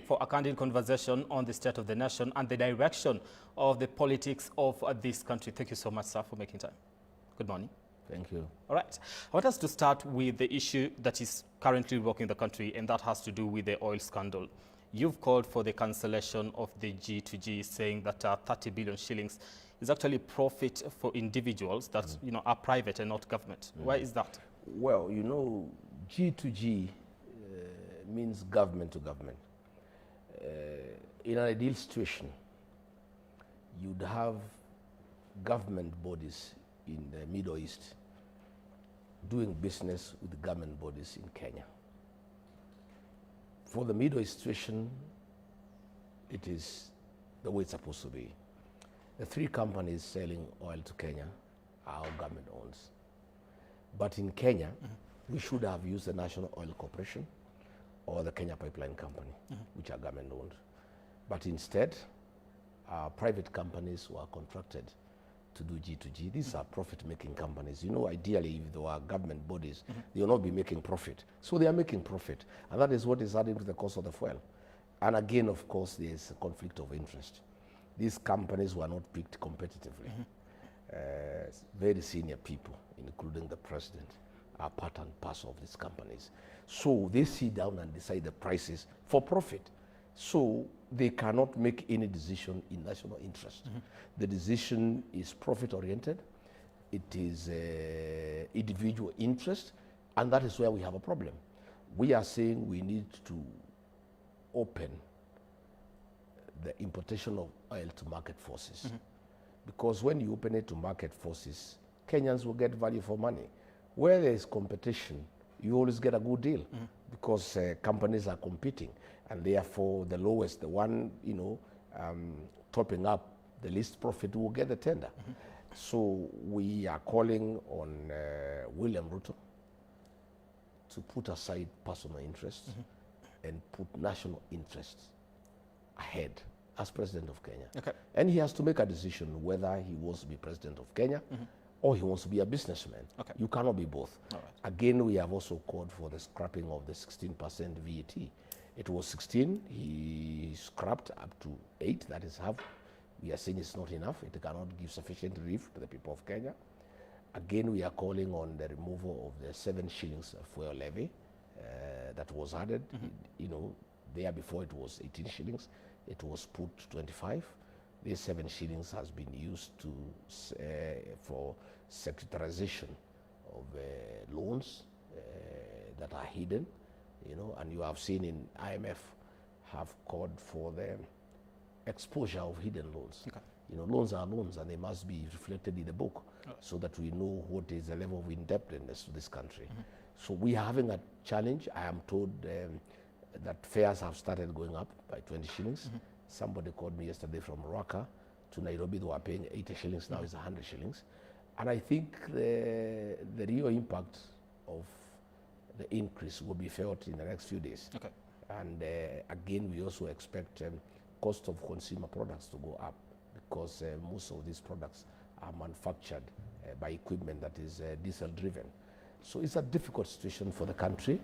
for a candid conversation on the state of the nation and the direction of the politics of this country. Thank you so much, sir, for making time. Good morning. Thank you. All right. I want us to start with the issue that is currently rocking the country, and that has to do with the oil scandal. You've called for the cancellation of the G2G, saying that 30 billion shillings is actually profit for individuals that are private and not government. Why is that? Well, G2G means government to government. In an ideal situation, you'd have government bodies in the Middle East doing business with the government bodies in Kenya. For the Middle East situation, it is the way it's supposed to be. The three companies selling oil to Kenya are our government owns. But in Kenya, we should have used the National Oil Corporation or the Kenya Pipeline Company, which are government owned. But instead, private companies were contracted to do G2G. These are profit-making companies. Ideally, if there were government bodies, they will not be making profit. So they are making profit. And that is what is adding to the cost of the fuel. And again, of course, there is a conflict of interest. These companies were not picked competitively. Very senior people, including the president, are part and parcel of these companies. So they sit down and decide the prices for profit. So they cannot make any decision in national interest. The decision is profit-oriented. It is individual interest, and that is where we have a problem. We are saying we need to open the importation of oil to market forces. Because when you open it to market forces, Kenyans will get value for money. Where there is competition, you always get a good deal because companies are competing, and therefore the lowest, the one topping up the least profit will get the tender. So we are calling on William Ruto to put aside personal interests and put national interests ahead as president of Kenya. Okay. And he has to make a decision whether he wants to be president of Kenya or he wants to be a businessman. Okay. You cannot be both. All right. Again, we have also called for the scrapping of the 16% VAT. It was 16, he scrapped up to 8, that is half. We are saying it's not enough, it cannot give sufficient relief to the people of Kenya. Again, we are calling on the removal of the 7 shillings fuel levy that was added. There before it was 18 shillings, it was put 25. This 7 shillings has been used to for securitarization of loans that are hidden, and you have seen in IMF have called for the exposure of hidden loans. Okay. Loans are loans, and they must be reflected in the book so that we know what is the level of indebtedness to this country. So we are having a challenge. I am told that fares have started going up by 20 shillings. Somebody called me yesterday from Ruaka to Nairobi. They were paying 80 shillings, now it's 100 shillings. And I think the real impact of the increase will be felt in the next few days. Okay. And again, we also expect cost of consumer products to go up because most of these products are manufactured by equipment that is diesel driven. So it's a difficult situation for the country,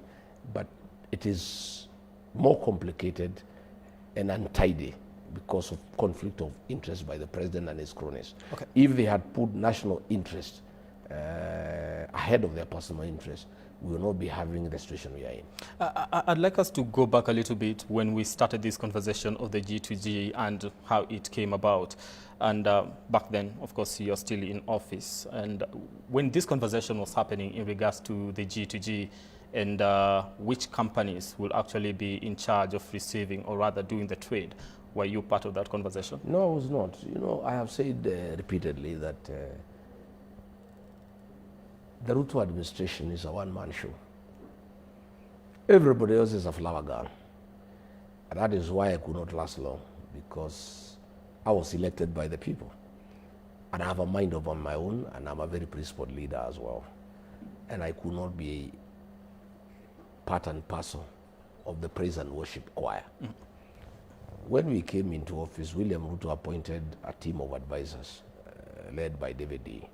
but it is more complicated and untidy because of conflict of interest by the president and his cronies. Okay. If they had put national interest ahead of their personal interest, we will not be having the situation we are in. I'd like us to go back a little bit when we started this conversation of the G2G and how it came about. And back then, of course, you're still in office. And when this conversation was happening in regards to the G2G and which companies will actually be in charge of receiving or rather doing the trade, were you part of that conversation? No, I was not. I have said repeatedly that the Ruto administration is a one-man show. Everybody else is a flower girl. And that is why I could not last long, because I was elected by the people. And I have a mind of my own, and I'm a very principled leader as well. And I could not be part and parcel of the praise and worship choir. When we came into office, William Ruto appointed a team of advisors led by David D.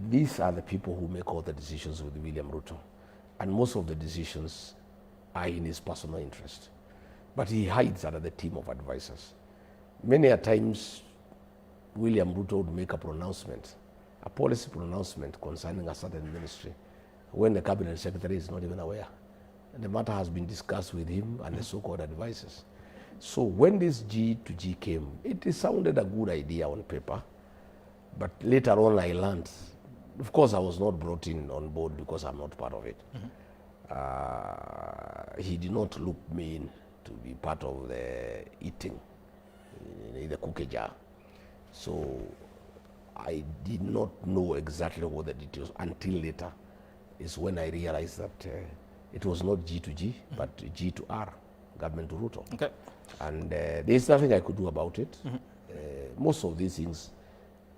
These are the people who make all the decisions with William Ruto. And most of the decisions are in his personal interest. but he hides under the team of advisors. Many a times, William Ruto would make a pronouncement, a policy pronouncement concerning a certain ministry, when the cabinet secretary is not even aware. And the matter has been discussed with him and the so-called advisors. So when this G2G came, it sounded a good idea on paper, but later on I learned, of course I was not brought in on board because I'm not part of it. He did not look me in to be part of the eating, the cookie jar. So I did not know exactly what the details until later is when I realized that it was not G2G, but G2R, government to Ruto. Okay. And there's nothing I could do about it. Most of these things,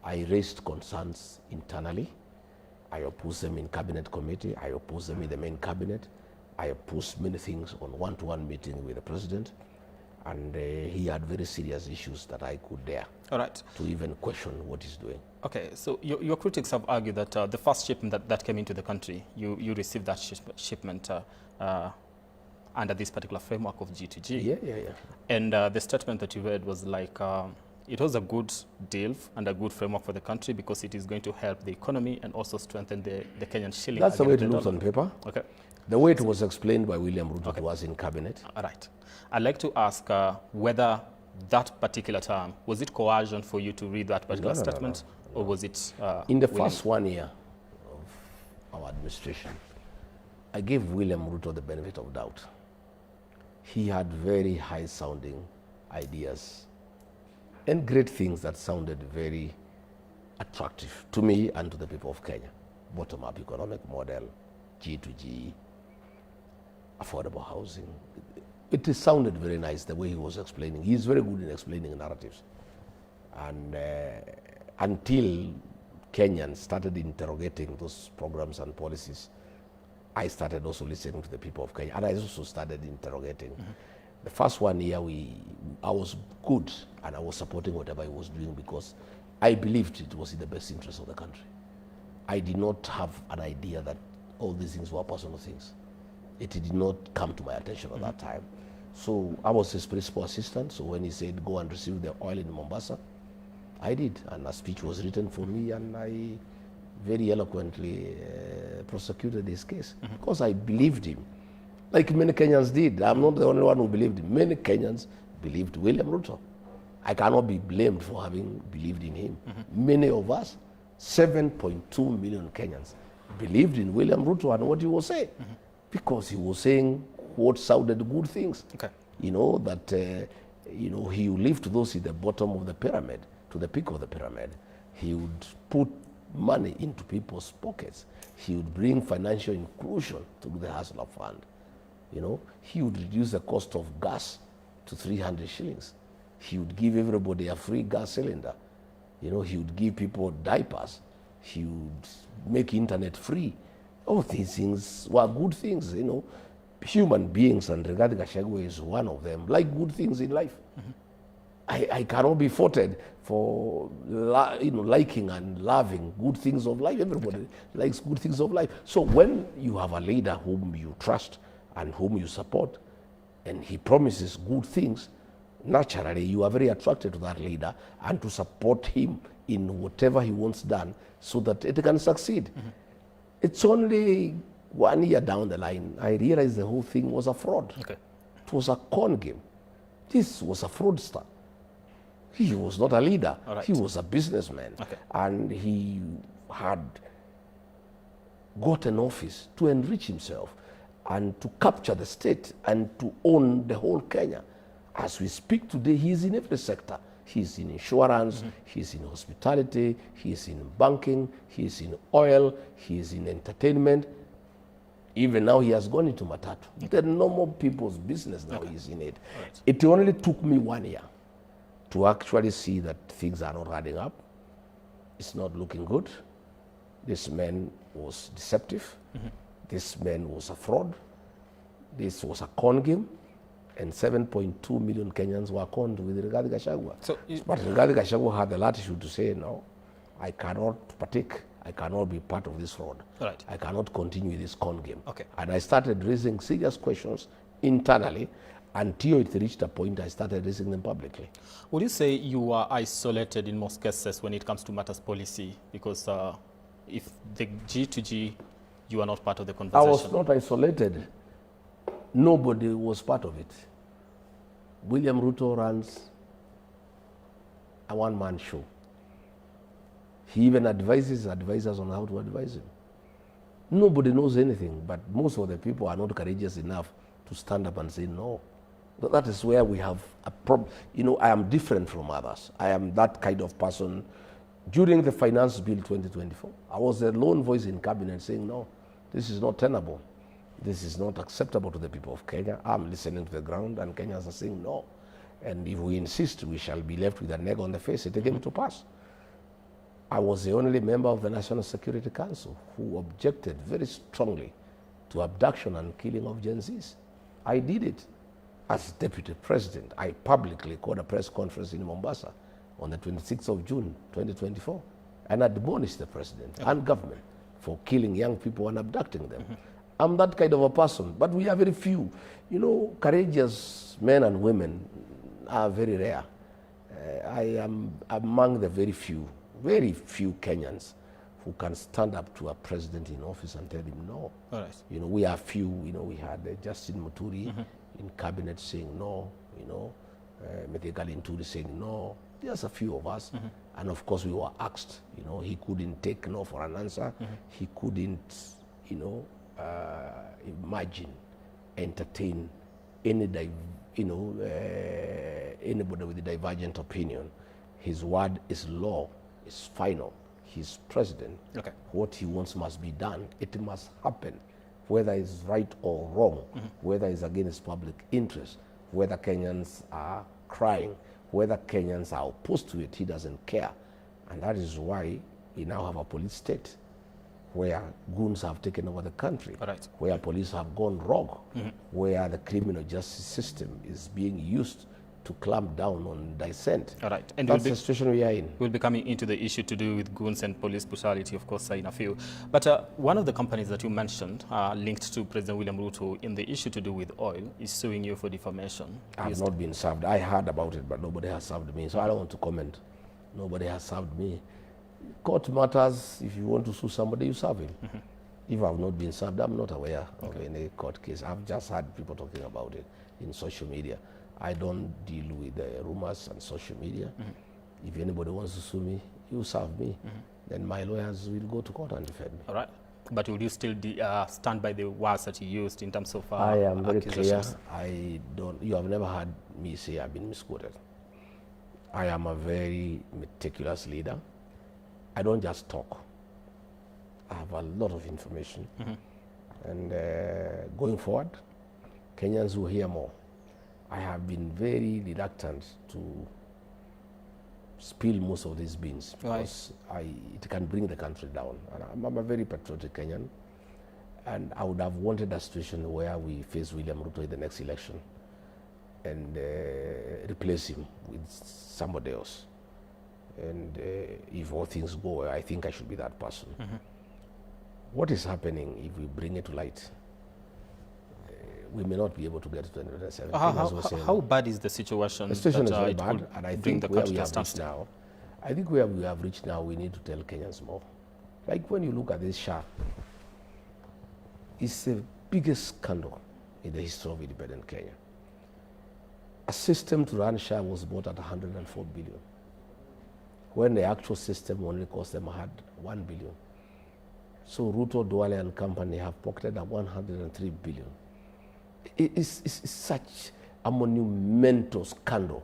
I raised concerns internally. I opposed them in cabinet committee. I opposed them in the main cabinet. I opposed many things on one-to-one meeting with the president. And he had very serious issues that I could dare All right. to even question what he's doing. Okay, so your critics have argued that the first shipment that came into the country, you received that shipment under this particular framework of G2G. Yeah. And the statement that you read was like, it was a good deal and a good framework for the country because it is going to help the economy and also strengthen the Kenyan shilling. That's the way it against the looks on dollar. paper. Okay. The way it was explained by William Ruto to us in cabinet. All right. I'd like to ask whether that particular term, was it coercion for you to read that particular statement, or was it in the first 1 year of our administration, I gave William Ruto the benefit of doubt. He had very high-sounding ideas and great things that sounded very attractive to me and to the people of Kenya. Bottom-up economic model, G2G, affordable housing. It sounded very nice the way he was explaining. He's very good in explaining narratives. And until Kenyans started interrogating those programs and policies, I started also listening to the people of Kenya. And I also started interrogating. The first 1 year, I was good and I was supporting whatever he was doing because I believed it was in the best interest of the country. I did not have an idea that all these things were personal things. It did not come to my attention at that time. So I was his principal assistant. So when he said, go and receive the oil in Mombasa, I did. And a speech was written for me and I very eloquently prosecuted his case because I believed him. Like many Kenyans did. I'm not the only one who believed him. Many Kenyans believed William Ruto. I cannot be blamed for having believed in him. Many of us, 7.2 million Kenyans, believed in William Ruto and what he was saying because he was saying what sounded good things. Okay. You know, that, he would lift those at the bottom of the pyramid to the peak of the pyramid. He would put money into people's pockets. He would bring financial inclusion through the Hustler Fund. You know, he would reduce the cost of gas to 300 shillings. He would give everybody a free gas cylinder. You know, he would give people diapers. He would make internet free. All these things were good things, you know. Human beings, and Rigathi Gachagua is one of them, like good things in life. I cannot be faulted for liking and loving good things of life. Everybody likes good things of life. So when you have a leader whom you trust and whom you support, and he promises good things, naturally you are very attracted to that leader and to support him in whatever he wants done so that it can succeed. It's only 1 year down the line, I realized the whole thing was a fraud. Okay. It was a con game. This was a fraudster. He was not a leader. All right. He was a businessman. Okay. And he had got an office to enrich himself and to capture the state and to own the whole Kenya. As we speak today, he is in every sector. He is in insurance, he is in hospitality, he is in banking, he is in oil, he is in entertainment. Even now he has gone into Matatu. The normal people's business now is in it. Right. It only took me 1 year to actually see that things are not adding up. It's not looking good. This man was deceptive. This man was a fraud. This was a con game. And 7.2 million Kenyans were conned with Rigathi Gachagua. So But Rigathi Gachagua had the latitude to say, no, I cannot partake. I cannot be part of this fraud. Right. I cannot continue this con game. Okay. And I started raising serious questions internally. until it reached a point I started raising them publicly. Would you say you are isolated in most cases when it comes to matters policy? Because if the G2G, you are not part of the I conversation. was not isolated. Nobody was part of it. William Ruto runs a one-man show. He even advises advisors on how to advise him. Nobody knows anything, but most of the people are not courageous enough to stand up and say no. That is where we have a problem. You know, I am different from others. I am that kind of person. During the Finance Bill 2024, I was the lone voice in cabinet saying, no, this is not tenable. This is not acceptable to the people of Kenya. I'm listening to the ground, and Kenyans are saying no. And if we insist, we shall be left with an egg on the face. It came to pass. I was the only member of the National Security Council who objected very strongly to abduction and killing of Gen Zs. I did it. As deputy president, I publicly called a press conference in Mombasa on the 26th of June, 2024, and admonished the president and government for killing young people and abducting them. I'm that kind of a person, but we are very few. You know, courageous men and women are very rare. I am among the very few Kenyans who can stand up to a president in office and tell him no. All right. You know, we are few. You know, we had Justin Muturi in cabinet saying no. You know, Methekali Ntuli saying no. There's a few of us, and of course we were asked. You know, he couldn't take no for an answer. He couldn't, you know, imagine, entertain any, anybody with a divergent opinion. His word is law. Is final. He's president. Okay. What he wants must be done. It must happen, whether it's right or wrong, whether it's against public interest, whether Kenyans are crying, whether Kenyans are opposed to it. He doesn't care. And that is why we now have a police state where goons have taken over the country, All right. where police have gone rogue, where the criminal justice system is being used to clamp down on dissent. All right. And that's the situation we are in. We'll be coming into the issue to do with goons and police brutality, of course, in a few. But one of the companies that you mentioned linked to President William Ruto in the issue to do with oil is suing you for defamation. I have not been served. I heard about it, but nobody has served me, so I don't want to comment. Nobody has served me. Court matters. If you want to sue somebody, you serve him. If I've not been served, I'm not aware of any court case. I've just heard people talking about it in social media. I don't deal with rumors on social media. If anybody wants to sue me, you serve me. Then my lawyers will go to court and defend me. All right. But will you still stand by the words that you used in terms of I am very clear. accusations? You have never heard me say I've been misquoted. I am a very meticulous leader. I don't just talk. I have a lot of information. And going forward, Kenyans will hear more. I have been very reluctant to spill most of these beans because it can bring the country down. And I'm a very patriotic Kenyan, and I would have wanted a situation where we face William Ruto in the next election and replace him with somebody else. And if all things go well, I think I should be that person. What is happening if we bring it to light? We may not be able to get to 2027. How bad is the situation? The situation is very it bad, will and I bring think the where country we to a have reached standstill? now, I think where we have reached now, we need to tell Kenyans more. Like when you look at this SHA, it's the biggest scandal in the history of independent Kenya. A system to run SHA was bought at 104 billion, when the actual system only cost them 1 billion. So Ruto, Duale and company have pocketed at 103 billion. It's such a monumental scandal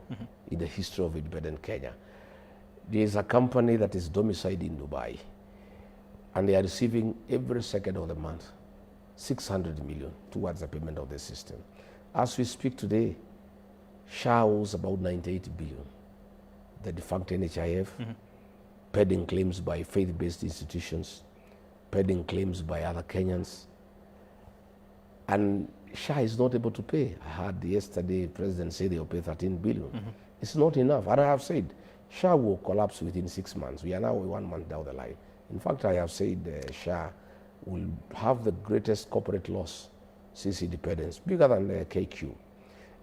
in the history of independent Kenya. There is a company that is domiciled in Dubai, and they are receiving every second of the month 600 million towards the payment of the system. As we speak today, SHA owes about 98 billion. The defunct NHIF, pending claims by faith-based institutions, pending claims by other Kenyans, and SHA is not able to pay. I heard yesterday President say they'll pay 13 billion. It's not enough. And I have said SHA will collapse within 6 months. We are now 1 month down the line. In fact, I have said SHA will have the greatest corporate loss since independence, bigger than KQ.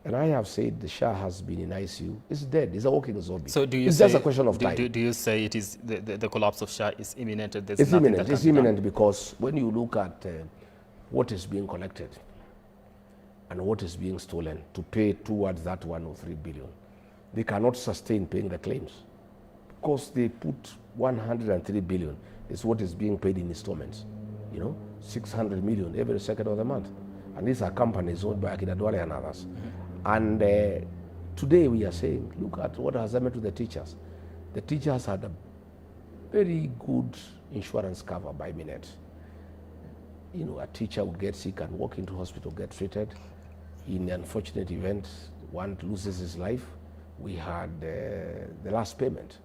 And I have said the SHA has been in ICU. It's dead. It's a walking zombie. So do you it's say, just a question of time. Do you say it is the collapse of SHA is imminent? There's It's nothing imminent. that It's can be done? imminent because when you look at what is being collected and what is being stolen to pay towards that 103 billion, they cannot sustain paying the claims because they put 103 billion is what is being paid in installments. 600 million every second of the month. And these are companies owned by Akina Duale and others. And today we are saying, look at what has happened to the teachers. The teachers had a very good insurance cover by Minet. A teacher would get sick and walk into hospital, get treated. In an unfortunate event, one loses his life. We had the last payment,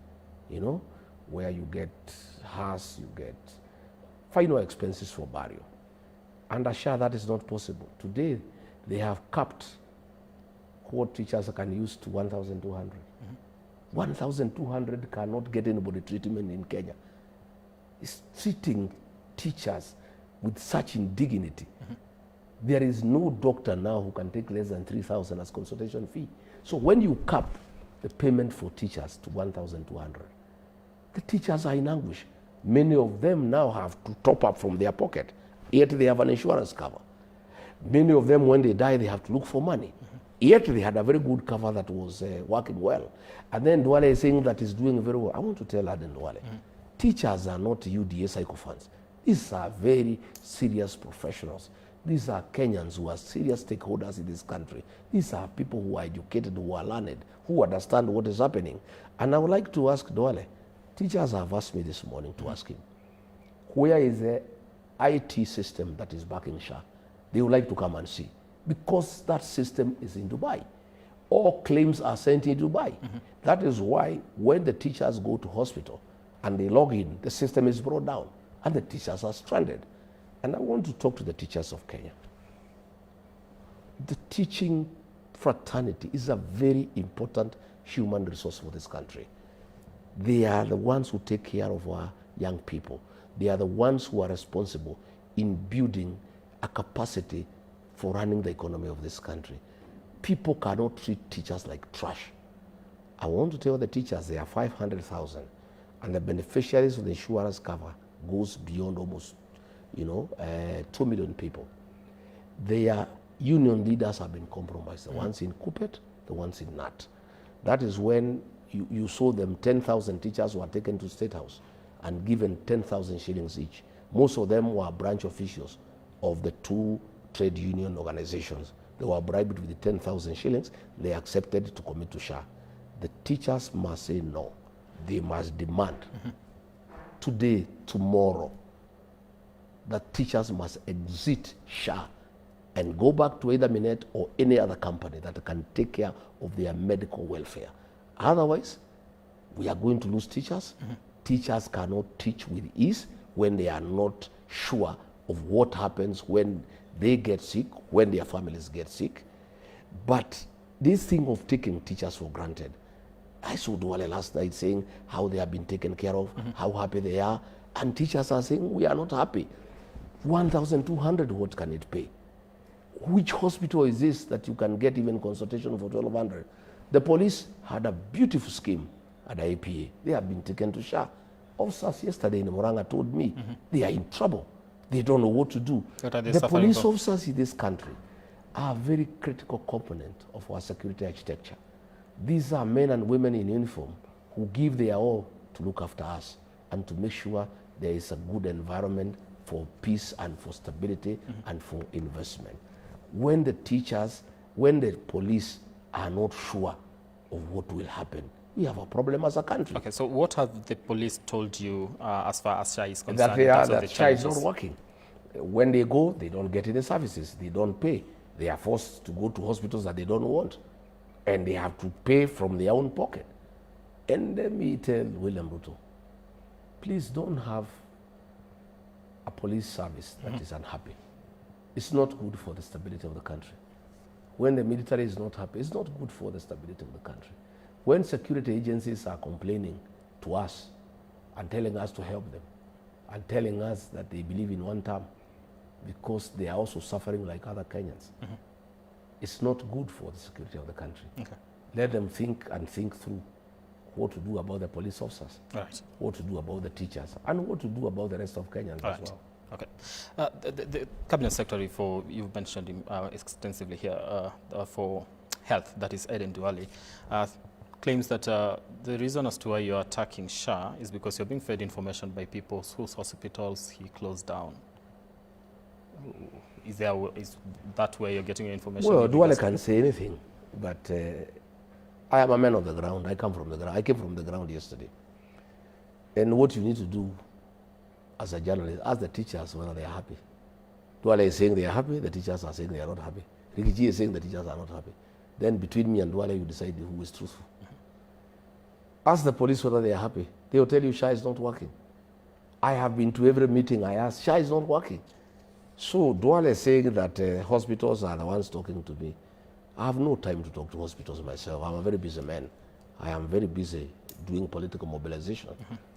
where you get house, you get final expenses for burial. Under SHA, that is not possible. Today, they have capped what teachers can use to 1,200. 1,200 cannot get anybody treatment in Kenya. It's treating teachers with such indignity. There is no doctor now who can take less than 3,000 as consultation fee. So when you cap the payment for teachers to 1,200, the teachers are in anguish. Many of them now have to top up from their pocket, yet they have an insurance cover. Many of them, when they die, they have to look for money. Yet they had a very good cover that was working well. And then Duale is saying that is doing very well. I want to tell Aden Duale, teachers are not UDA psychophants. These are very serious professionals. These are Kenyans who are serious stakeholders in this country. These are people who are educated, who are learned, who understand what is happening. And I would like to ask Duale, teachers have asked me this morning to ask him, where is the IT system that is backing SHA? They would like to come and see. Because that system is in Dubai. All claims are sent in Dubai. That is why when the teachers go to hospital and they log in, the system is brought down and the teachers are stranded. And I want to talk to the teachers of Kenya. The teaching fraternity is a very important human resource for this country. They are the ones who take care of our young people. They are the ones who are responsible in building a capacity for running the economy of this country. People cannot treat teachers like trash. I want to tell the teachers they are 500,000 and the beneficiaries of the insurance cover goes beyond almost 2 million people. Their union leaders have been compromised, the ones in Kupet, the ones in NAT. That is when you saw them, 10,000 teachers were taken to State House and given 10,000 shillings each. Most of them were branch officials of the two trade union organizations. They were bribed with the 10,000 shillings. They accepted to commit to SHA. The teachers must say no. They must demand today, tomorrow, that teachers must exit SHA and go back to either Minet or any other company that can take care of their medical welfare. Otherwise, we are going to lose teachers. Teachers cannot teach with ease when they are not sure of what happens when they get sick, when their families get sick. But this thing of taking teachers for granted, I saw Duale last night saying how they have been taken care of, how happy they are, and teachers are saying we are not happy. 1,200, what can it pay? Which hospital is this that you can get even consultation for 1,200? The police had a beautiful scheme at the APA. They have been taken to SHA. Officers yesterday in Moranga told me they are in trouble. They don't know what to do. The police officers in this country are a very critical component of our security architecture. These are men and women in uniform who give their all to look after us and to make sure there is a good environment for peace and for stability and for investment. When the teachers, when the police are not sure of what will happen, we have a problem as a country. Okay, so what have the police told you as far as SHA is concerned? That SHA is not working. When they go, they don't get any services. They don't pay. They are forced to go to hospitals that they don't want. And they have to pay from their own pocket. And let me tell William Ruto, please don't have a police service that is unhappy. It's not good for the stability of the country. When the military is not happy, it's not good for the stability of the country. When security agencies are complaining to us and telling us to help them and telling us that they believe in one term because they are also suffering like other Kenyans, it's not good for the security of the country. Okay. Let them think and think through what to do about the police officers, Right. what to do about the teachers, and what to do about the rest of Kenyans All as right. well. Okay. The Cabinet Secretary you've mentioned him extensively here for health, that is Aden Duale, claims that the reason as to why you're attacking SHA is because you're being fed information by people whose hospitals he closed down. Is that where you're getting your information? Well, Duale can say anything, but I am a man of the ground. I come from the ground. I came from the ground yesterday. And what you need to do as a journalist, ask the teachers whether they are happy. Duale is saying they are happy, the teachers are saying they are not happy. Rigiji is saying the teachers are not happy. Then between me and Duale, you decide who is truthful. Ask the police whether they are happy. They will tell you SHA is not working. I have been to every meeting I asked, SHA is not working. So Duale is saying that hospitals are the ones talking to me. I have no time to talk to hospitals myself. I'm a very busy man. I am very busy doing political mobilization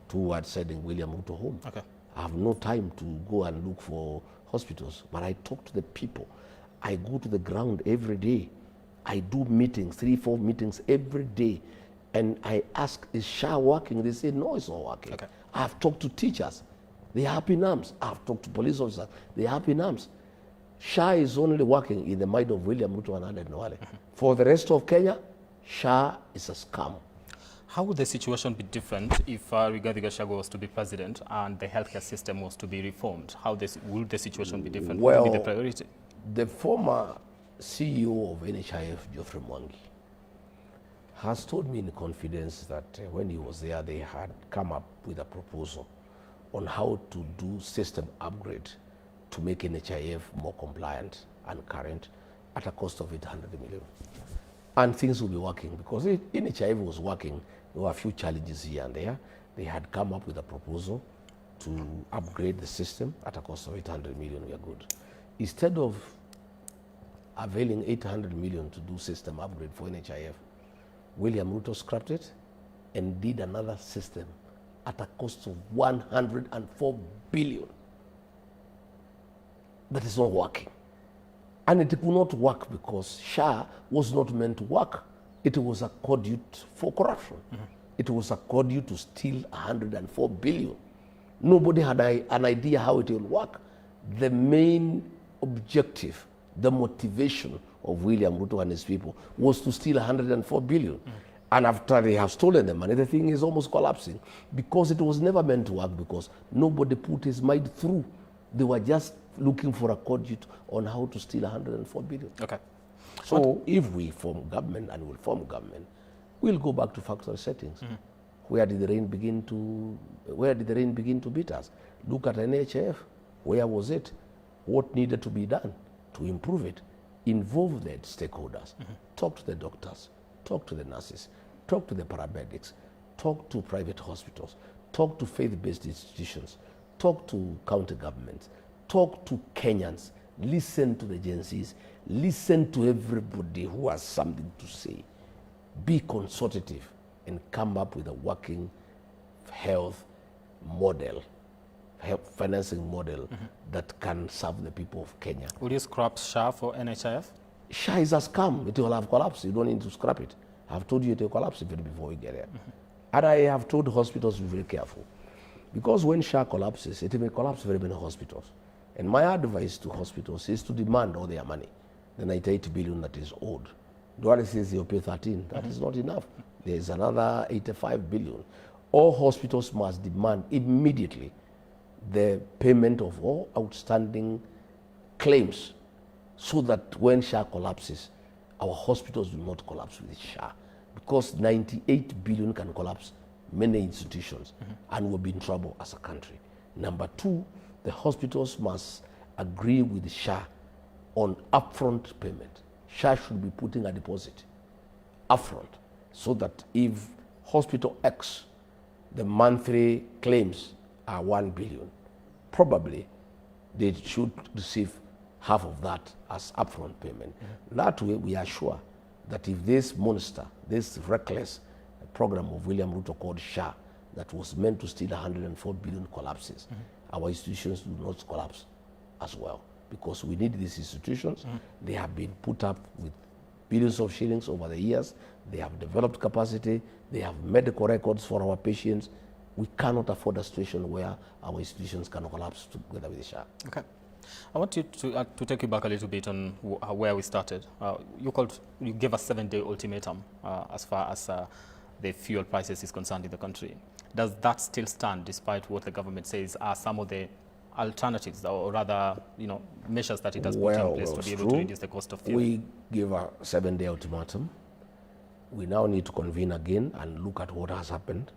towards sending William Ruto home. Okay. I have no time to go and look for hospitals, but I talk to the people. I go to the ground every day. I do meetings, 3-4 meetings every day. And I ask, is SHA working? They say, no, it's not working. Okay. I have talked to teachers. They are up in arms. I have talked to police officers. They are up in arms. SHA is only working in the mind of William Ruto and Aden Duale. For the rest of Kenya, SHA is a scam. How would the situation be different if Rigathi Gachagua was to be president and the healthcare system was to be reformed? Would the situation be different? What would be the priority? The former CEO of NHIF, Geoffrey Mwangi, has told me in confidence that when he was there, they had come up with a proposal on how to do system upgrade to make NHIF more compliant and current at a cost of 800 million. And things will be working because NHIF was working. There were a few challenges here and there. They had come up with a proposal to upgrade the system at a cost of 800 million. We are good. Instead of availing 800 million to do system upgrade for NHIF, William Ruto scrapped it and did another system at a cost of 104 billion. That is not working. And it could not work because SHA was not meant to work. It was a conduit for corruption. It was a conduit to steal 104 billion. Nobody had an idea how it will work. The main objective, the motivation of William Ruto and his people was to steal 104 billion. And after they have stolen the money, the thing is almost collapsing because it was never meant to work because nobody put his mind through. They were just looking for a conduit on how to steal 104 billion. Okay. So if we form government and will form government, we'll go back to factory settings. Where did the rain begin to beat us? Look at NHIF. Where was it? What needed to be done to improve it? Involve the stakeholders. Talk to the doctors. Talk to the nurses. Talk to the paramedics. Talk to private hospitals. Talk to faith-based institutions. Talk to county governments. Talk to Kenyans. Listen to the agencies. Listen to everybody who has something to say. Be consultative and come up with a working health model, health financing model that can serve the people of Kenya. Would you scrap SHA for NHIF? SHA is a scam. It will have collapsed. You don't need to scrap it. I've told you it will collapse even before we get there. And I have told hospitals to be very careful. Because when SHA collapses, it may collapse very many hospitals. And my advice to hospitals is to demand all their money, the 98 billion that is owed. Duale says they'll pay 13. That is not enough. There is another 85 billion. All hospitals must demand immediately the payment of all outstanding claims so that when SHA collapses, our hospitals do not collapse with SHA. Because 98 billion can collapse many institutions and we'll be in trouble as a country. Number two, the hospitals must agree with SHA on upfront payment. SHA should be putting a deposit upfront so that if hospital X, the monthly claims are 1 billion, probably they should receive half of that as upfront payment. That way we are sure that if this monster, this reckless program of William Ruto called SHA that was meant to steal 104 billion collapses, our institutions do not collapse as well. because we need these institutions. They have been put up with billions of shillings over the years. They have developed capacity. They have medical records for our patients. We cannot afford a situation where our institutions can collapse together with the SHA. Okay. I want you to take you back a little bit on where we started. You gave a 7-day ultimatum as far as the fuel prices is concerned in the country. Does that still stand, despite what the government says are some of the alternatives, or rather, measures that it has put in place to be able to reduce the cost of fuel? We give a 7-day ultimatum. We now need to convene again and look at what has happened.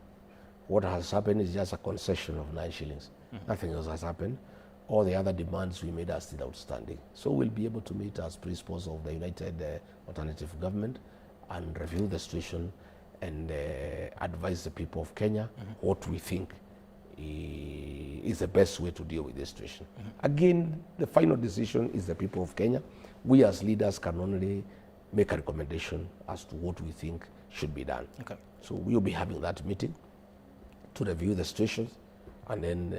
What has happened is just a concession of 9 shillings. Nothing else has happened. All the other demands we made are still outstanding. So we'll be able to meet as principals of the United Alternative Government and review the situation and advise the people of Kenya what we think is the best way to deal with this situation. Again, the final decision is the people of Kenya. We as leaders can only make a recommendation as to what we think should be done. Okay. So we'll be having that meeting to review the situation and then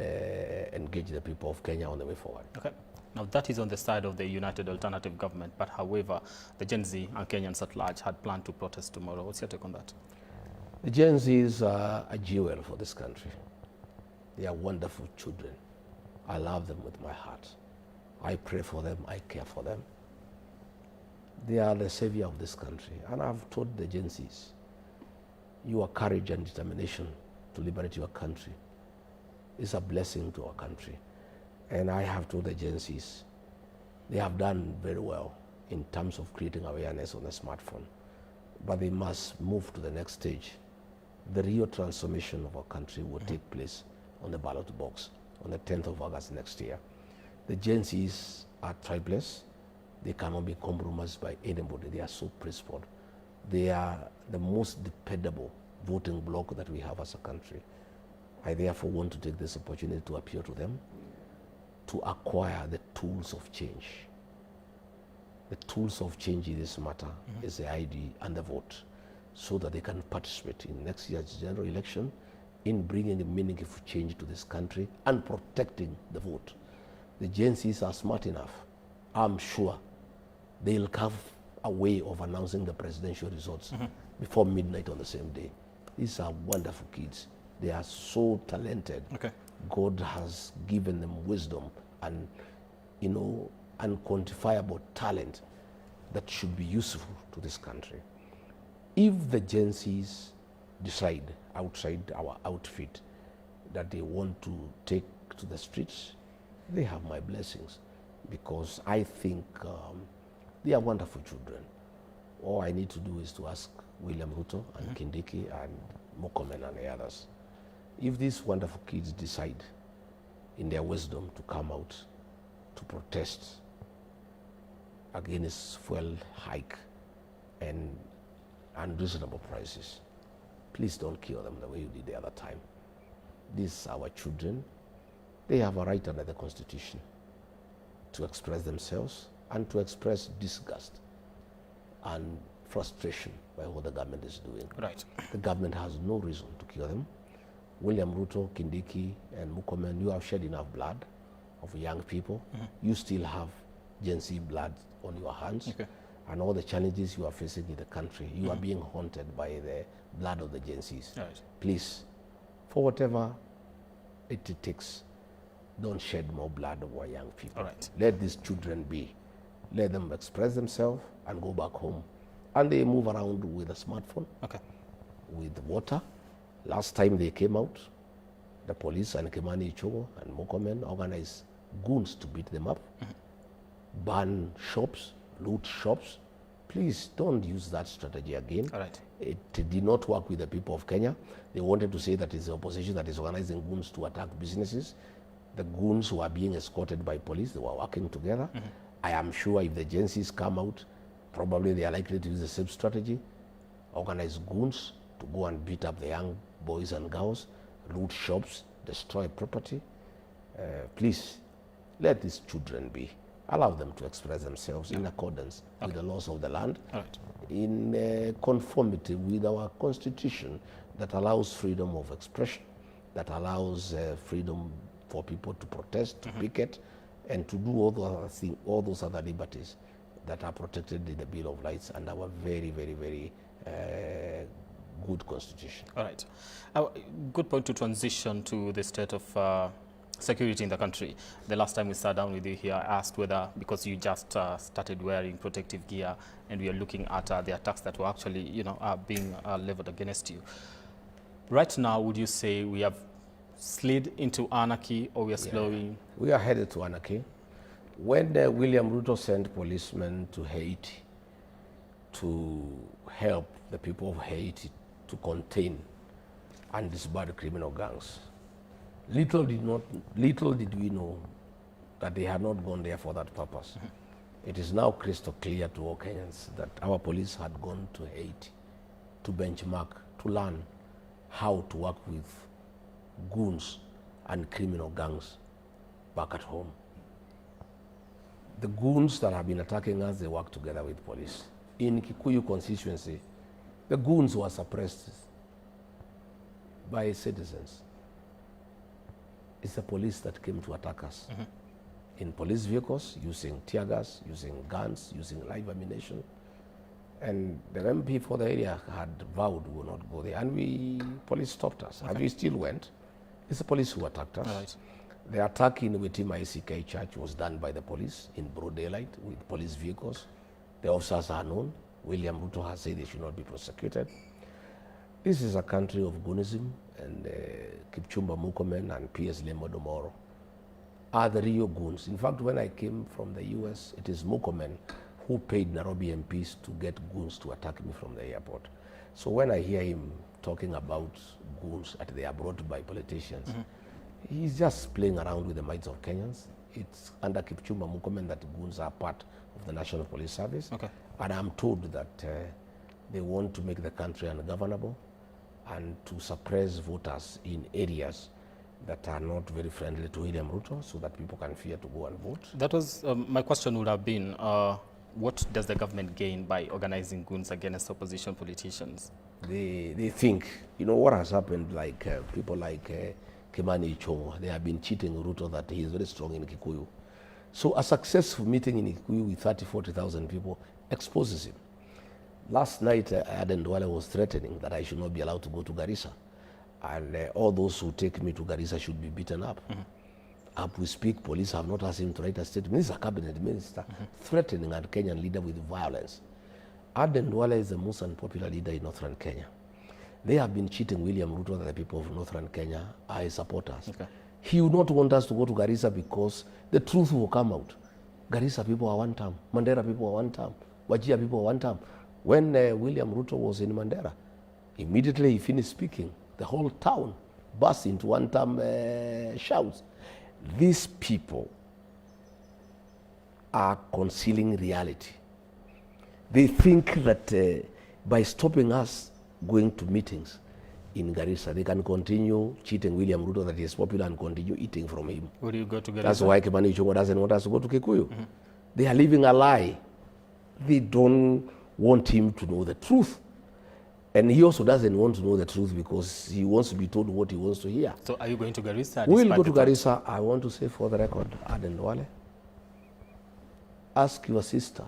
engage the people of Kenya on the way forward. Okay. Now that is on the side of the United Alternative Government, but however, the Gen Z and Kenyans at large had planned to protest tomorrow. What's your take on that? The Gen Zs are a jewel for this country. They are wonderful children. I love them with my heart. I pray for them, I care for them. They are the savior of this country. And I've told the Gen Zs, your courage and determination to liberate your country is a blessing to our country. And I have told the Gen Zs, they have done very well in terms of creating awareness on the smartphone, but they must move to the next stage. The real transformation of our country will take place on the ballot box on the 10th of August next year. The Gen Zs are tribeless. They cannot be compromised by anybody. They are so principled. They are the most dependable voting bloc that we have as a country. I therefore want to take this opportunity to appeal to them to acquire the tools of change. The tools of change in this matter is the ID and the vote, so that they can participate in next year's general election in bringing a meaningful change to this country and protecting the vote. The Gen Zs are smart enough. I'm sure they'll have a way of announcing the presidential results before midnight on the same day. These are wonderful kids. They are so talented. Okay. God has given them wisdom and, unquantifiable talent that should be useful to this country. If the Gen Zs decide outside our outfit that they want to take to the streets, they have my blessings, because I think they are wonderful children. All I need to do is to ask William Ruto and Kindiki and Murkomen and the others. If these wonderful kids decide in their wisdom to come out to protest against fuel hike and unreasonable prices, please don't kill them the way you did the other time. These are our children. They have a right under the Constitution to express themselves and to express disgust and frustration by what the government is doing. Right. The government has no reason to kill them. William Ruto, Kindiki, and Murkomen, you have shed enough blood of young people. You still have Gen Z blood on your hands. Okay. And all the challenges you are facing in the country, you are being haunted by the blood of the Gen Zs. Right. Please, for whatever it takes, don't shed more blood of our young people. All right. Let these children be. Let them express themselves and go back home. And they move around with a smartphone, Okay. with water. Last time they came out, the police and Kimani Ichung'wah and Murkomen organized goons to beat them up, burn shops, loot shops. Please don't use that strategy again. All right. It did not work with the people of Kenya. They wanted to say that it's the opposition that is organizing goons to attack businesses. The goons who are being escorted by police, they were working together. I am sure if the Gen Zs come out, probably they are likely to use the same strategy, organize goons to go and beat up the young boys and girls, loot shops, destroy property. Please, let these children be. Allow them to express themselves in accordance with the laws of the land, All right. in conformity with our constitution that allows freedom of expression, that allows freedom for people to protest, to picket, and to do all those other liberties that are protected in the Bill of Rights and our very, very, very good constitution. All right. Good point to transition to the state of security in the country. The last time we sat down with you here, I asked whether, because you just started wearing protective gear and we are looking at the attacks that were actually, being leveled against you. Right now, would you say we have slid into anarchy, or we are slowing? We are headed to anarchy. When William Ruto sent policemen to Haiti to help the people of Haiti to contain and disband criminal gangs, little did we know that they had not gone there for that purpose. It is now crystal clear to all Kenyans that our police had gone to Haiti to benchmark, to learn how to work with goons and criminal gangs back at home. The goons that have been attacking us, they work together with police. In Kikuyu constituency, the goons were suppressed by citizens. It's the police that came to attack us. In police vehicles, using tear gas, using guns, using live ammunition. And the MP for the area had vowed we will not go there. And police stopped us. And we still went. It's the police who attacked us. Right. The attack in Wetima ICK Church was done by the police in broad daylight with police vehicles. The officers are known. William Ruto has said they should not be prosecuted. This is a country of goonism, and Kipchumba Murkomen and P.S. Lemodomoro are the real goons. In fact, when I came from the US, it is Murkomen who paid Nairobi MPs to get goons to attack me from the airport. So when I hear him talking about goons that they are brought by politicians, he's just playing around with the minds of Kenyans. It's under Kipchumba Murkomen that goons are part of the National Police Service. Okay. And I'm told that they want to make the country ungovernable and to suppress voters in areas that are not very friendly to William Ruto, so that people can fear to go and vote. That was my question would have been, what does the government gain by organizing goons against opposition politicians? They think, what has happened, like people like Kimani Ichung'wah, they have been cheating Ruto that he is very strong in Kikuyu. So a successful meeting in Kikuyu with 40,000 people exposes him. Last night, Aden Duale was threatening that I should not be allowed to go to Garissa. And all those who take me to Garissa should be beaten up. As we speak, police have not asked him to write a statement. This is a cabinet minister threatening a Kenyan leader with violence. Aden Duale is the most unpopular leader in northern Kenya. They have been cheating William Ruto that the people of northern Kenya are his supporters. Okay. He would not want us to go to Garissa because the truth will come out. Garissa people are one term. Mandera people are one term. Wajir people are one term. When William Ruto was in Mandera, immediately he finished speaking, the whole town burst into one-term shouts. These people are concealing reality. They think that by stopping us going to meetings in Garissa, they can continue cheating William Ruto that he is popular and continue eating from him. Would you go to Garissa? That's why Kimani Ichung'wah doesn't want us to go to Kikuyu. They are living a lie. They don't want him to know the truth. And he also doesn't want to know the truth because he wants to be told what he wants to hear. So are you going to Garissa? We will go to Garissa. I want to say for the record, Aden Duale, ask your sister,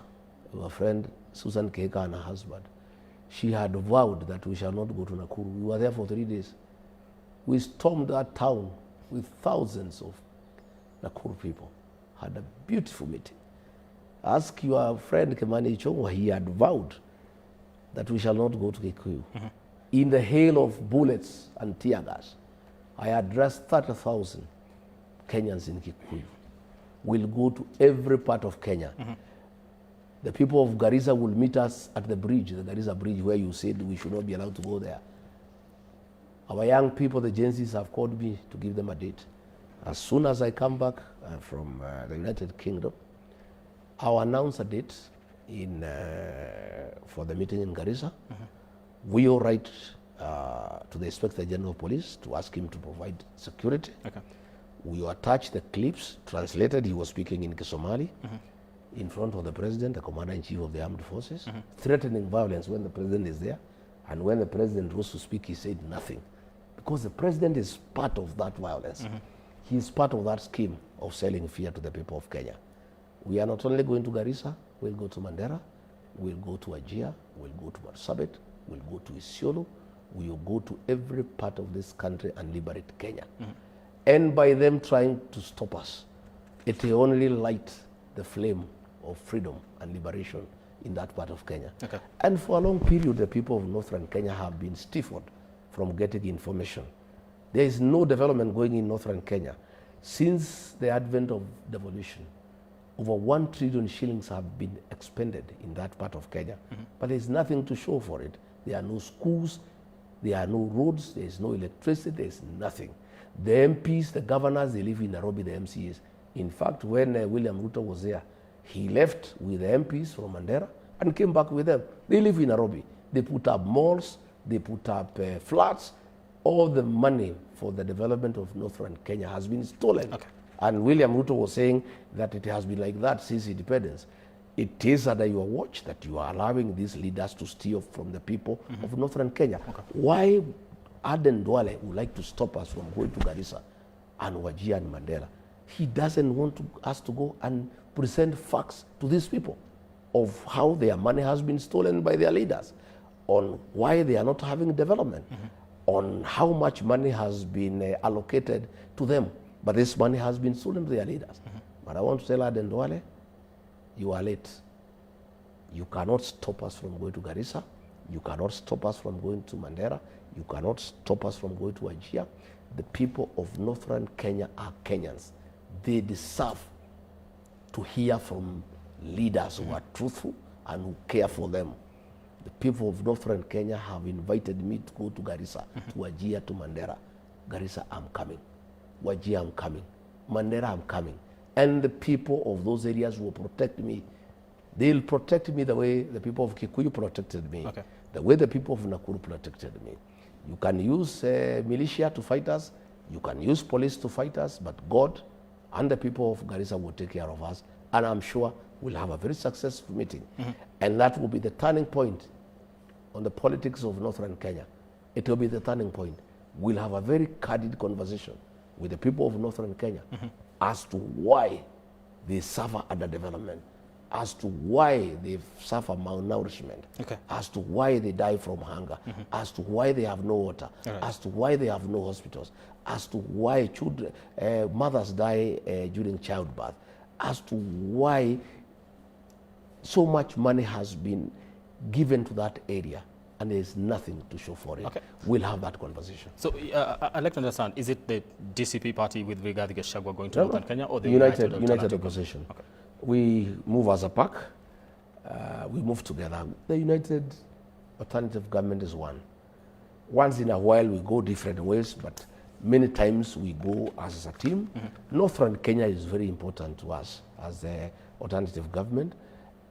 your friend Susan Keka and her husband. She had vowed that we shall not go to Nakuru. We were there for 3 days. We stormed that town with thousands of Nakuru people. Had a beautiful meeting. Ask your friend Kimani Ichung'wah, he had vowed that we shall not go to Kikuyu. In the hail of bullets and tear gas, I addressed 30,000 Kenyans in Kikuyu. We'll go to every part of Kenya. The people of Garissa will meet us at the bridge, the Garissa bridge, where you said we should not be allowed to go there. Our young people, the Gen Zs, have called me to give them a date. As soon as I come back from the United Kingdom, I'll announce a date for the meeting in Garissa. We will write to the Inspector General of Police to ask him to provide security. Okay. We will attach the clips, translated. He was speaking in Kisomali, in front of the President, the Commander-in-Chief of the Armed Forces, threatening violence when the President is there. And when the President rose to speak, he said nothing. Because the President is part of that violence. He is part of that scheme. of selling fear to the people of Kenya. We are not only going to Garissa, we'll go to Mandera, we'll go to Wajir, we'll go to Marsabit, we'll go to Isiolo, we'll go to every part of this country and liberate Kenya. And by them trying to stop us, it will only light the flame of freedom and liberation in that part of Kenya. Okay. And for a long period, the people of northern Kenya have been stifled from getting information. There is no development going in northern Kenya. Since the advent of devolution, over 1 trillion shillings have been expended in that part of Kenya, but there's nothing to show for it. There are no schools, there are no roads, there's no electricity, there's nothing. The MPs, the governors, they live in Nairobi, the MCAs. In fact, when William Ruto was there, he left with the MPs from Mandera and came back with them. They live in Nairobi. They put up malls, they put up flats. All the money for the development of northern Kenya has been stolen. Okay. And William Ruto was saying that it has been like that since independence. It is under your watch that you are allowing these leaders to steal from the people of northern Kenya. Okay. Why Aden Duale would like to stop us from going to Garissa and Wajir and Mandela? He doesn't want us to go and present facts to these people of how their money has been stolen by their leaders, on why they are not having development, on how much money has been allocated to them, but this money has been stolen to their leaders. But I want to tell Aden Duale, you are late. You cannot stop us from going to Garissa. You cannot stop us from going to Mandera. You cannot stop us from going to Wajir. The people of northern Kenya are Kenyans. They deserve to hear from leaders who are truthful and who care for them. The people of northern Kenya have invited me to go to Garissa, to Wajir, to Mandera. Garissa, I'm coming. Wajir, I'm coming. Mandera, I'm coming. And the people of those areas will protect me. They'll protect me the way the people of Kikuyu protected me, Okay. the way the people of Nakuru protected me. You can use militia to fight us, you can use police to fight us, but God and the people of Garissa will take care of us, and I'm sure we'll have a very successful meeting. And that will be the turning point on the politics of northern Kenya. It will be the turning point. We'll have a very candid conversation with the people of northern Kenya as to why they suffer underdevelopment, as to why they suffer malnourishment, Okay. as to why they die from hunger, as to why they have no water, All right. as to why they have no hospitals, as to why children, mothers die during childbirth, as to why so much money has been given to that area and there's nothing to show for it. Okay. We'll have that conversation. So I'd like to understand, is it the DCP party with Rigathi Gachagua going to No, Northern no. Kenya, or the United Alternative Opposition. Okay. We move as a pack. We move together. The United Alternative Government is one. Once in a while we go different ways, but many times we go as a team. Northern Kenya is very important to us as the alternative government,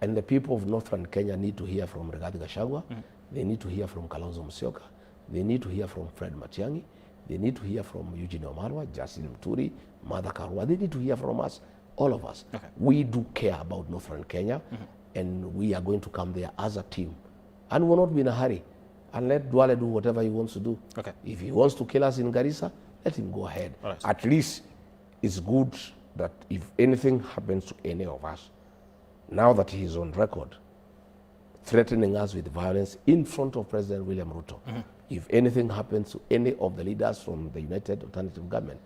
and the people of Northern Kenya need to hear from Rigathi Gachagua. They need to hear from Kalonzo Musyoka. They need to hear from Fred Matiang'i. They need to hear from Eugene Wamalwa, Justin Muturi, Martha Karua. They need to hear from us, all of us. Okay. We do care about Northern Kenya, and we are going to come there as a team. And we'll not be in a hurry. And let Duale do whatever he wants to do. Okay. If he wants to kill us in Garissa, let him go ahead. All right. At least it's good that if anything happens to any of us, now that he is on record, threatening us with violence in front of President William Ruto, if anything happens to any of the leaders from the United Alternative Government,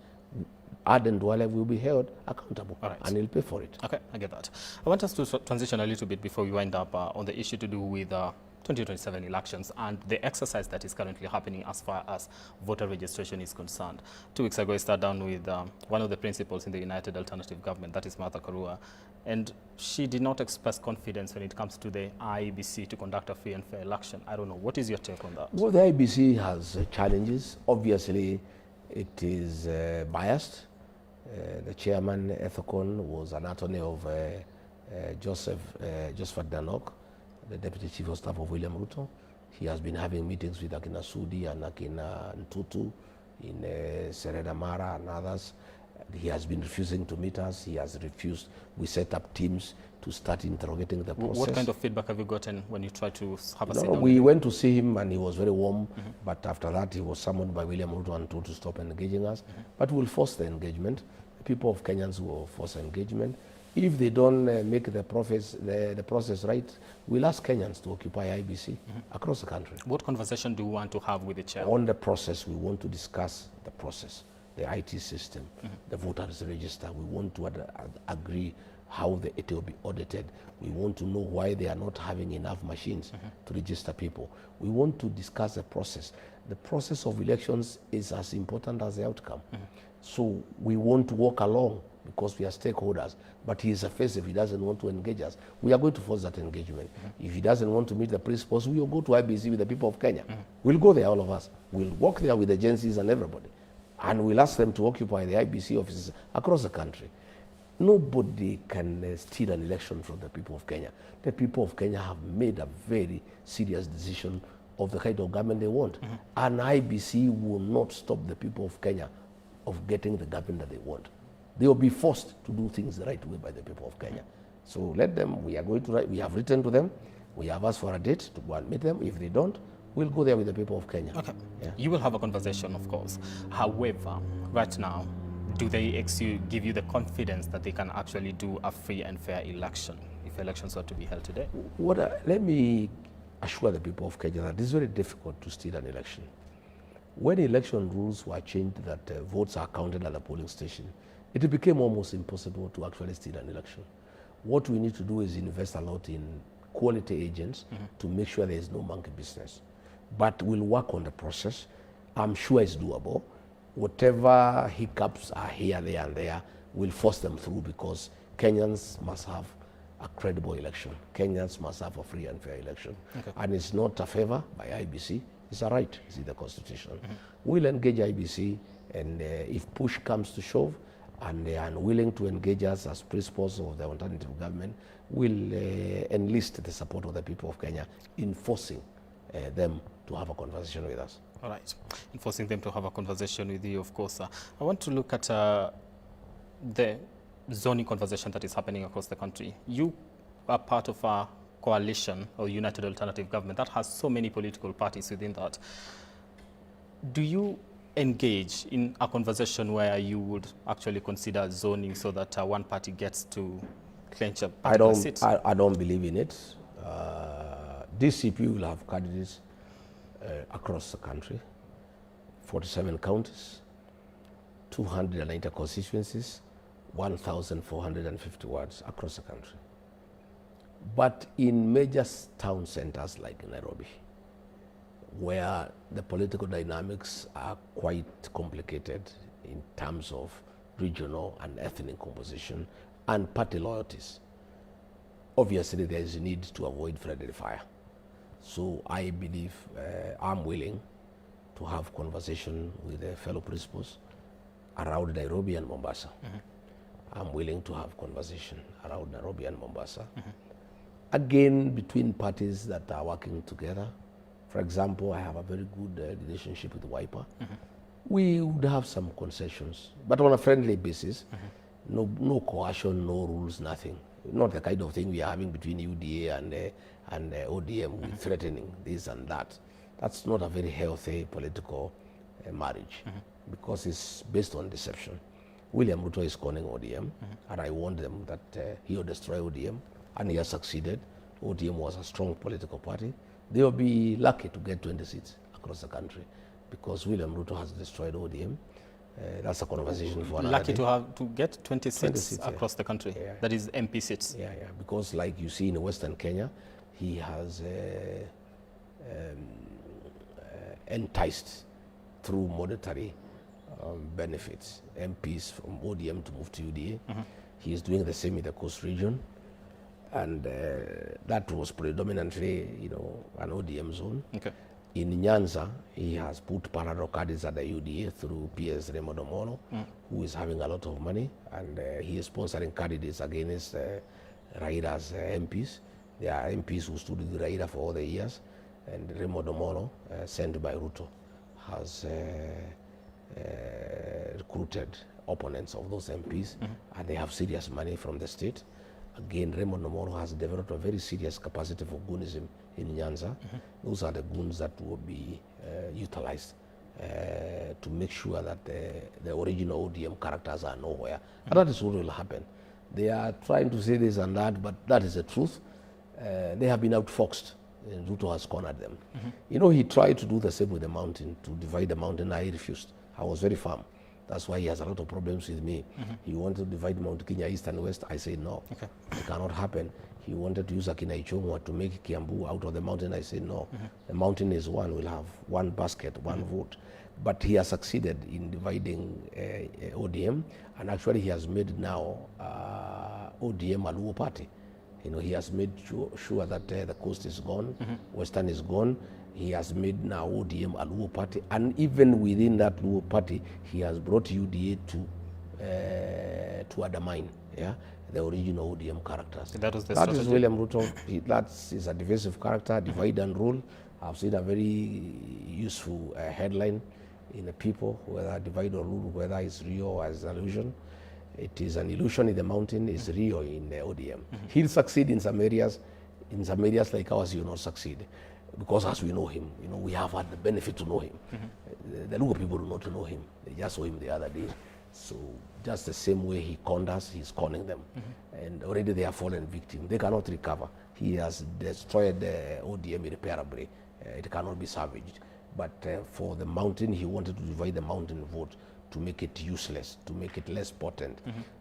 Aden Duale will be held accountable, All right. and he'll pay for it. Okay, I get that. I want us to transition a little bit before we wind up on the issue to do with 2027 elections and the exercise that is currently happening as far as voter registration is concerned. 2 weeks ago, I sat down with one of the principals in the United Alternative Government, that is Martha Karua, and she did not express confidence when it comes to the IEBC to conduct a free and fair election. I don't know. What is your take on that? Well, the IBC has challenges. Obviously, it is biased. The chairman, Ethicon, was an attorney of Joseph Danok, the deputy chief of staff of William Ruto. He has been having meetings with Akina Sudi and Akina Ntutu in Serena Mara and others. He has been refusing to meet us. He has refused. We set up teams to start interrogating the process. What kind of feedback have you gotten when you tried to have a No, sit down? we went to see him and he was very warm, but after that he was summoned by William Ruto and told to stop engaging us. But we'll force the engagement. The people of Kenyans will force engagement. If they don't make the process right, we'll ask Kenyans to occupy IBC across the country. What conversation do you want to have with the chair? On the process, we want to discuss the process, the IT system, the voters register. We want to agree how it will be audited. We want to know why they are not having enough machines to register people. We want to discuss the process. The process of elections is as important as the outcome. So we want to walk along because we are stakeholders. But he is a face if he doesn't want to engage us. We are going to force that engagement. If he doesn't want to meet the principals, we will go to IBC with the people of Kenya. We'll go there, all of us. We'll walk there with the agencies and everybody. And we'll ask them to occupy the IBC offices across the country. Nobody can steal an election from the people of Kenya. The people of Kenya have made a very serious decision of the kind of government they want. And IBC will not stop the people of Kenya of getting the government that they want. They will be forced to do things the right way by the people of Kenya. So let them, we are going to write, we have written to them, we have asked for a date to go and meet them. If they don't, we'll go there with the people of Kenya. Okay. Yeah. You will have a conversation, of course. However, right now, do they give you the confidence that they can actually do a free and fair election if elections were to be held today? Let me assure the people of Kenya that it is very difficult to steal an election. When election rules were changed that votes are counted at the polling station, it became almost impossible to actually steal an election. What we need to do is invest a lot in quality agents to make sure there is no monkey business. But we'll work on the process. I'm sure it's doable. Whatever hiccups are here, there, and there, we'll force them through because Kenyans must have a credible election. Kenyans must have a free and fair election. Okay. And it's not a favor by IBC, it's a right, it's in the Constitution. We'll engage IBC, and if push comes to shove, and they are unwilling to engage us as principals of the alternative government, we'll enlist the support of the people of Kenya in forcing them to have a conversation with us. All right. In forcing them to have a conversation with you, of course. I want to look at the zoning conversation that is happening across the country. You are part of a coalition or united alternative government that has so many political parties within that. Do you engage in a conversation where you would actually consider zoning so that one party gets to clinch a particular seat? I don't believe in it. DCP will have candidates across the country, 47 counties, 290 constituencies, 1,450 wards across the country. But in major town centers like Nairobi, where the political dynamics are quite complicated in terms of regional and ethnic composition and party loyalties, obviously there is a need to avoid friendly fire. So I believe I'm willing to have conversation with the fellow principals around Nairobi and Mombasa. I'm willing to have conversation around Nairobi and Mombasa. Again, between parties that are working together. For example, I have a very good relationship with Wiper. We would have some concessions, but on a friendly basis. No coercion, no rules, nothing. Not the kind of thing we are having between UDA and ODM with threatening this and that. That's not a very healthy political marriage because it's based on deception. William Ruto is calling ODM, and I warned them that he will destroy ODM, and he has succeeded. ODM was a strong political party. They will be lucky to get 20 seats across the country because William Ruto has destroyed ODM. That's a conversation for another Lucky day. to get 20 seats across the country. Yeah. That is MP seats. Yeah, because like you see in Western Kenya, he has enticed through monetary benefits MPs from ODM to move to UDA. He is doing the same in the Coast region, and that was predominantly, an ODM zone. Okay. In Nyanza, he has put parallel candidates at the UDA through PS Raymond Omolo, who is having a lot of money, and he is sponsoring candidates against Raila's MPs. There are MPs who stood with Raila for all the years, and Raymond Omolo, sent by Ruto, has recruited opponents of those MPs, and they have serious money from the state. Again, Raymond Omolo has developed a very serious capacity for goonism in Nyanza. Those are the goons that will be utilized to make sure that the original ODM characters are nowhere. And that is what will happen. They are trying to say this and that, but that is the truth. They have been outfoxed. Ruto has cornered them. You know, he tried to do the same with the mountain, to divide the mountain. I refused. I was very firm. That's why he has a lot of problems with me. He wanted to divide Mount Kenya east and west. I said no. Okay. It cannot happen. He wanted to use Akina Ichung'wa to make Kiambu out of the mountain. I said no. The mountain is one. We'll have one basket, one vote. But he has succeeded in dividing ODM, and actually he has made now ODM a Luo party. You know, he has made sure that the coast is gone, western is gone. He has made now ODM a Luo party, and even within that Luo party, he has brought UDA to undermine, the original ODM characters. That was the That strategy. is William Ruto. That is a divisive character, divide and rule. I've seen a very useful headline in the People, whether divide or rule, whether it's real or it's an illusion. It is an illusion in the mountain, it's real in the ODM. He'll succeed in some areas like ours he will not succeed. Because as we know him, you know, we have had the benefit to know him. The Luo people do not know him. They just saw him the other day. So just the same way he conned us, he's conning them. And already they are fallen victim. They cannot recover. He has destroyed the ODM irreparably. It cannot be salvaged. But for the mountain, he wanted to divide the mountain vote to make it useless, to make it less potent,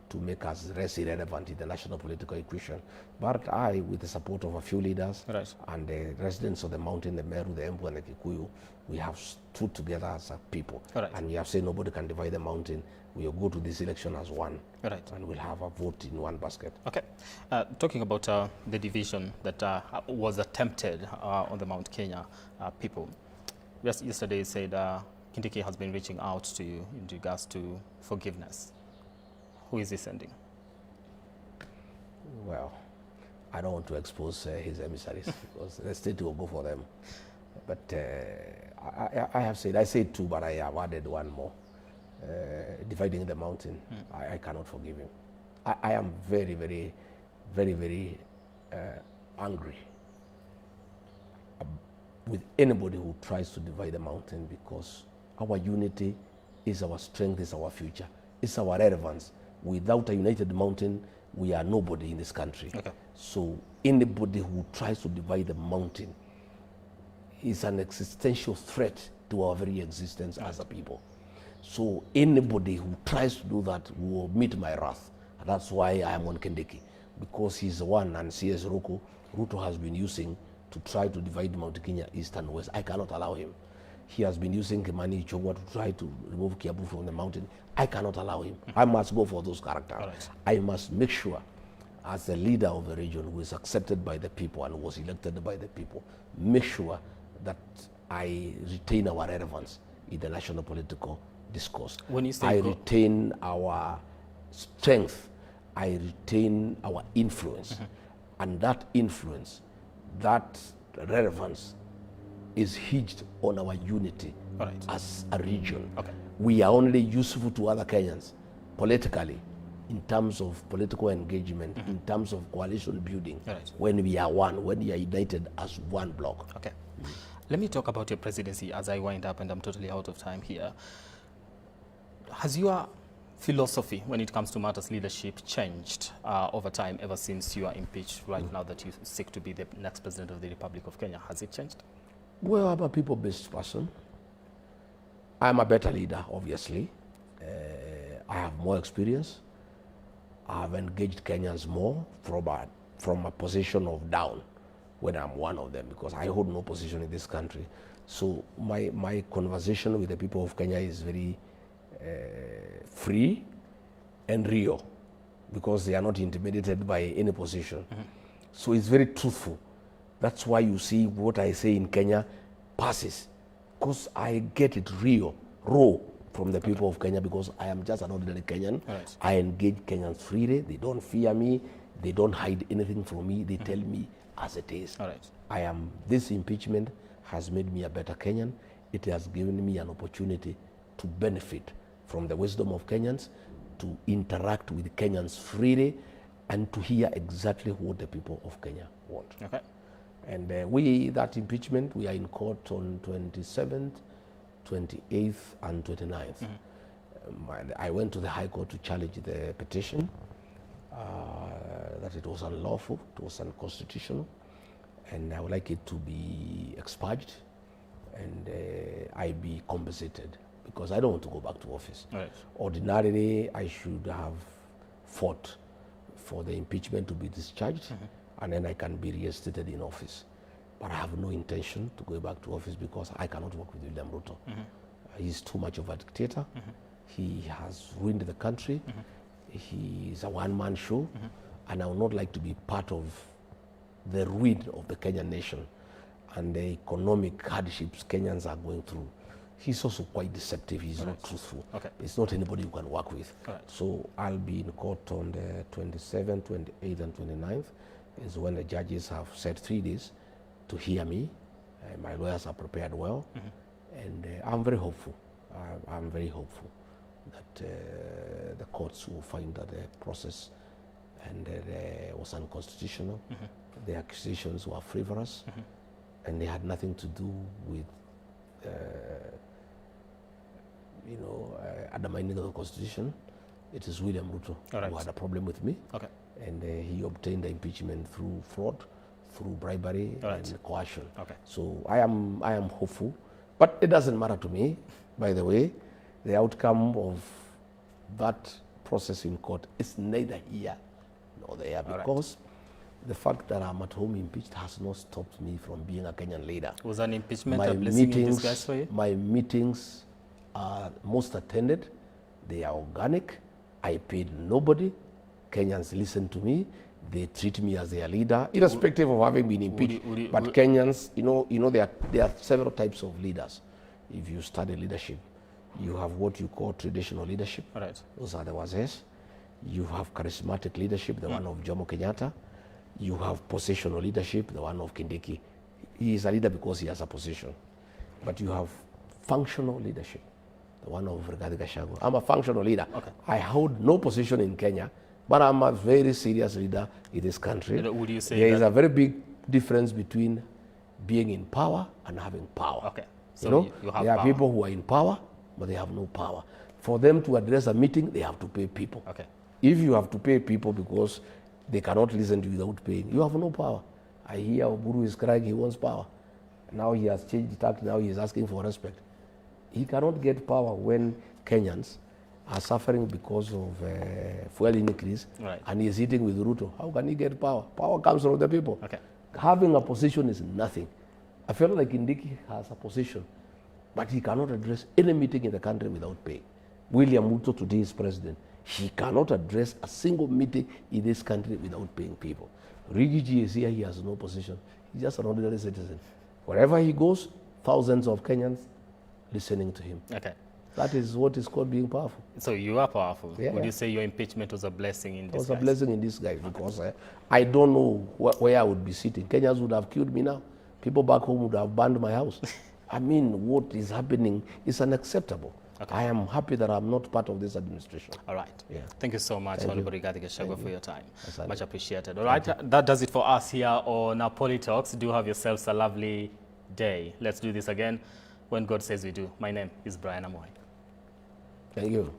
to make us less irrelevant in the national political equation. But I, with the support of a few leaders and the residents of the mountain, the Meru, the Embu, and the Kikuyu, we have stood together as a people. And we have said nobody can divide the mountain. We will go to this election as one. And we'll have a vote in one basket. Okay. Talking about the division that was attempted on the Mount Kenya people. Yesterday you said Kindiki has been reaching out to you in regards to forgiveness. Who is he sending? Well, I don't want to expose his emissaries because the state will go for them. But I said two, but I have added one more. Dividing the mountain, I cannot forgive him. I am very, very, very, very angry with anybody who tries to divide the mountain, because our unity is our strength, is our future, it's our relevance. Without a united mountain, we are nobody in this country. So anybody who tries to divide the mountain is an existential threat to our very existence as a people. So anybody who tries to do that will meet my wrath. And that's why I am on Kindiki, because he's the one, and CS Ruto has been using to try to divide Mount Kenya east and west. I cannot allow him. He has been using Kimani Ichung'wa to try to remove Kiambu from the mountain. I cannot allow him. I must go for those characters. I must make sure, as the leader of the region who is accepted by the people and was elected by the people, make sure that I retain our relevance in the national political discourse. When you say I retain our strength. I retain our influence. And that influence, that relevance is hinged on our unity as a region. We are only useful to other Kenyans politically, in terms of political engagement, in terms of coalition building, when we are one, when we are united as one bloc. Let me talk about your presidency as I wind up, and I'm totally out of time here. Has your philosophy when it comes to matters leadership changed over time, ever since you are impeached right now that you seek to be the next president of the Republic of Kenya? Has it changed? Well, I'm a people-based person. I'm a better leader, obviously. I have more experience. I have engaged Kenyans more from a position of down when I'm one of them, because I hold no position in this country. So my conversation with the people of Kenya is very free and real, because they are not intimidated by any position. So it's very truthful. That's why you see what I say in Kenya passes, because I get it real, raw from the people of Kenya, because I am just an ordinary Kenyan. I engage Kenyans freely. They don't fear me. They don't hide anything from me. They tell me as it is. This impeachment has made me a better Kenyan. It has given me an opportunity to benefit from the wisdom of Kenyans, to interact with Kenyans freely, and to hear exactly what the people of Kenya want. And that impeachment, we are in court on 27th 28th and 29th. I went to the High Court to challenge the petition that it was unlawful, it was unconstitutional, and I would like it to be expurged and I be compensated, because I don't want to go back to office. Right. Ordinarily, I should have fought for the impeachment to be discharged, and then I can be reinstated in office. But I have no intention to go back to office because I cannot work with William Ruto. He's too much of a dictator. He has ruined the country. He's a one-man show, and I would not like to be part of the ruin of the Kenyan nation and the economic hardships Kenyans are going through. He's also quite deceptive. He's not truthful. Okay. It's not anybody you can work with. Right. So I'll be in court on the 27th, 28th, and 29th. Is when the judges have said 3 days to hear me. My lawyers are prepared well, and I'm very hopeful. I'm very hopeful that the courts will find that the process and was unconstitutional. The accusations were frivolous, and they had nothing to do with undermining the Constitution. It is William Ruto who had a problem with me, and he obtained the impeachment through fraud, through bribery and coercion. So I am hopeful, but it doesn't matter to me. By the way, the outcome of that process in court is neither here nor there, because the fact that I'm at home impeached has not stopped me from being a Kenyan leader. Was an impeachment a blessing in disguise for you? My meetings are most attended. They are organic. I paid nobody. Kenyans listen to me. They treat me as their leader, irrespective of having been impeached. But Kenyans, there are several types of leaders. If you study leadership, you have what you call traditional leadership. Those are the Wazes. You have charismatic leadership, the one of Jomo Kenyatta. You have positional leadership, the one of Kindiki. He is a leader because he has a position. But you have functional leadership, the one of Rigathi Gachagua. I'm a functional leader. I hold no position in Kenya, but I'm a very serious leader in this country. Would you say there is a very big difference between being in power and having power. So you have there are power. people who are in power, but they have no power. For them to address a meeting, they have to pay people. If you have to pay people because they cannot listen to you without paying, you have no power. I hear Oburu is crying, he wants power. Now he has changed tact, now he is asking for respect. He cannot get power when Kenyans are suffering because of fuel increase, and he is eating with Ruto. How can he get power? Power comes from the people. Having a position is nothing. I feel like Kindiki has a position, but he cannot address any meeting in the country without paying. William Ruto today is president. He cannot address a single meeting in this country without paying people. Rigiji is here, he has no position. He's just an ordinary citizen. Wherever he goes, thousands of Kenyans listening to him. That is what is called being powerful. So you are powerful. Would you say your impeachment was a blessing in disguise? It was a blessing in disguise because I don't know where I would be sitting. Kenyans would have killed me now. People back home would have burned my house. I mean, what is happening is unacceptable. I am happy that I'm not part of this administration. All right. Thank you so much, Honorable Rigathi Gachagua, for your time. Much appreciated. All right. That does it for us here on Poly Talks. Do have yourselves a lovely day. Let's do this again when God says we do. My name is Brian Amoy. Thank you.